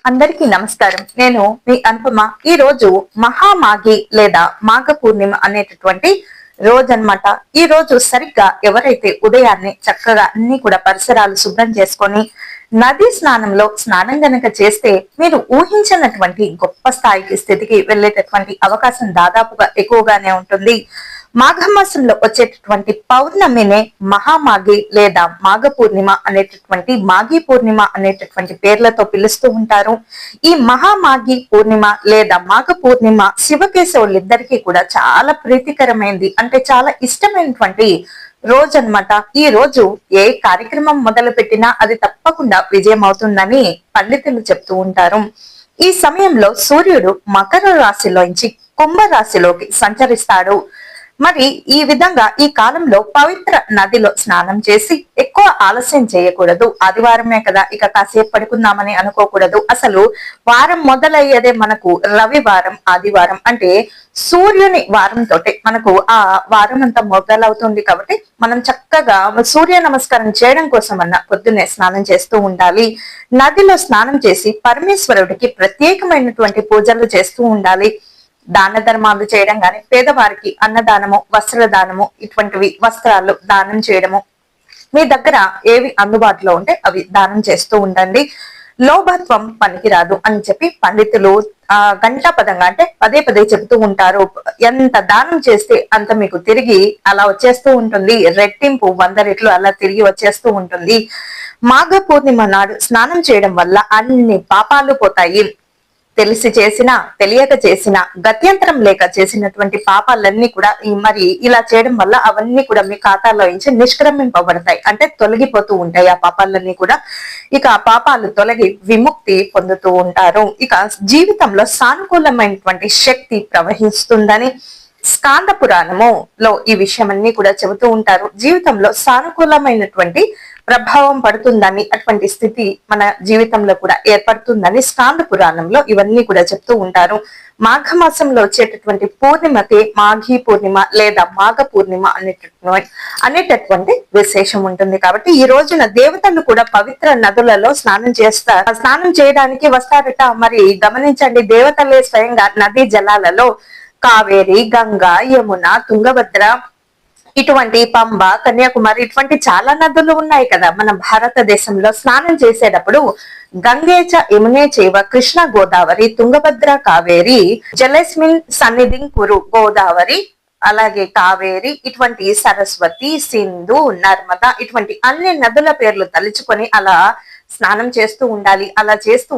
అందరికీ నమస్కారం. నేను మీ అనుపమ. ఈ రోజు మహామాఘి లేదా మాఘ పూర్ణిమ అనేటటువంటి రోజు అన్నమాట. ఈ రోజు సరిగ్గా ఎవరైతే ఉదయాన్నే చక్కగా అన్ని కూడా పరిసరాలు శుభ్రం చేసుకొని నదీ స్నానం గనక చేస్తే మీరు ఊహించినటువంటి గొప్ప స్థితికి వెళ్ళేటటువంటి అవకాశం దాదాపుగా ఎక్కువగానే ఉంటుంది. మాఘమాసంలో వచ్చేటటువంటి పౌర్ణమినే మహామాఘి లేదా మాఘ పూర్ణిమ అనేటటువంటి మాఘీ పూర్ణిమ అనేటటువంటి పేర్లతో పిలుస్తూ ఉంటారు. ఈ మహామాఘి పూర్ణిమ లేదా మాఘ పూర్ణిమ శివకేశవులిద్దరికీ కూడా చాలా ప్రీతికరమైనది, అంటే చాలా ఇష్టమైనటువంటి రోజు అన్నమాట. ఈ రోజు ఏ కార్యక్రమం మొదలు పెట్టినా అది తప్పకుండా విజయం అవుతుందని పండితులు చెప్తూ ఉంటారు. ఈ సమయంలో సూర్యుడు మకర రాశిలోంచి కుంభ రాశిలోకి సంచరిస్తాడు. మరి ఈ విధంగా ఈ కాలంలో పవిత్ర నదిలో స్నానం చేసి ఎక్కువ ఆలస్యం చేయకూడదు. ఆదివారమే కదా, ఇక కాసేపు పడుకుందామని అనుకోకూడదు. అసలు వారం మొదలయ్యేదే మనకు రవివారం, ఆదివారం అంటే సూర్యుని వారంతో మనకు ఆ వారం అంతా మొదలవుతుంది. కాబట్టి మనం చక్కగా సూర్య నమస్కారం చేయడం కోసం పొద్దున్నే స్నానం చేస్తూ ఉండాలి. నదిలో స్నానం చేసి పరమేశ్వరుడికి ప్రత్యేకమైనటువంటి పూజలు చేస్తూ ఉండాలి. దాన ధర్మాలు చేయడం గాని, పేదవారికి అన్నదానము, వస్త్రదానము, ఇటువంటివి వస్త్రాలు దానం చేయడము, మీ దగ్గర ఏవి అందుబాటులో ఉంటే అవి దానం చేస్తూ ఉండండి. లోభత్వం పనికిరాదు అని చెప్పి పండితులు గంటాపదంగా అంటే పదే పదే చెబుతూ ఉంటారు. ఎంత దానం చేస్తే అంత మీకు తిరిగి అలా వచ్చేస్తూ ఉంటుంది. రెట్టింపు 100 రెట్లు అలా తిరిగి వచ్చేస్తూ ఉంటుంది. మాఘ పూర్ణిమ నాడు స్నానం చేయడం వల్ల అన్ని పాపాలు పోతాయి. తెలిసి చేసినా తెలియక చేసిన గత్యంతరం లేక చేసినటువంటి పాపాలన్నీ కూడా మరి ఇలా చేయడం వల్ల అవన్నీ కూడా మీ ఖాతాలో నుంచి నిష్క్రమింపబడతాయి, అంటే తొలగిపోతూ ఉంటాయి ఆ పాపాలన్నీ కూడా. ఇక ఆ పాపాలు తొలగి విముక్తి పొందుతూ ఉంటారు. ఇక జీవితంలో సానుకూలమైనటువంటి శక్తి ప్రవహిస్తుందని స్కాంద పురాణములో ఈ విషయం అన్ని కూడా చెబుతూ ఉంటారు. జీవితంలో సానుకూలమైనటువంటి ప్రభావం పడుతుందని, అటువంటి స్థితి మన జీవితంలో కూడా ఏర్పడుతుందని స్కాంద పురాణంలో ఇవన్నీ కూడా చెప్తూ ఉంటారు. మాఘమాసంలో వచ్చేటటువంటి పూర్ణిమకి మాఘీ పూర్ణిమ లేదా మాఘ పూర్ణిమ అనేటటువంటి విశేషం ఉంటుంది. కాబట్టి ఈ రోజున దేవతలు కూడా పవిత్ర నదులలో స్నానం చేస్తారు. స్నానం చేయడానికి వస్తారట. మరి గమనించండి, దేవతలే స్వయంగా నదీ జలాలలో కావేరి, గంగా, యమున, తుంగభద్ర, ఇటువంటి పంబ, కన్యాకుమారి ఇటువంటి చాలా నదులు ఉన్నాయి కదా మన భారతదేశంలో. స్నానం చేసేటప్పుడు గంగేచ యమునే చైవ కృష్ణ గోదావరి తుంగభద్ర కావేరి జలస్మిన్ సన్నిధిం కురు గోదావరి, అలాగే కావేరి, ఇటువంటి సరస్వతి, సింధు, నర్మద ఇటువంటి అన్ని నదుల పేర్లు తలుచుకొని అలా స్నానం చేస్తూ ఉండాలి. అలా చేస్తూ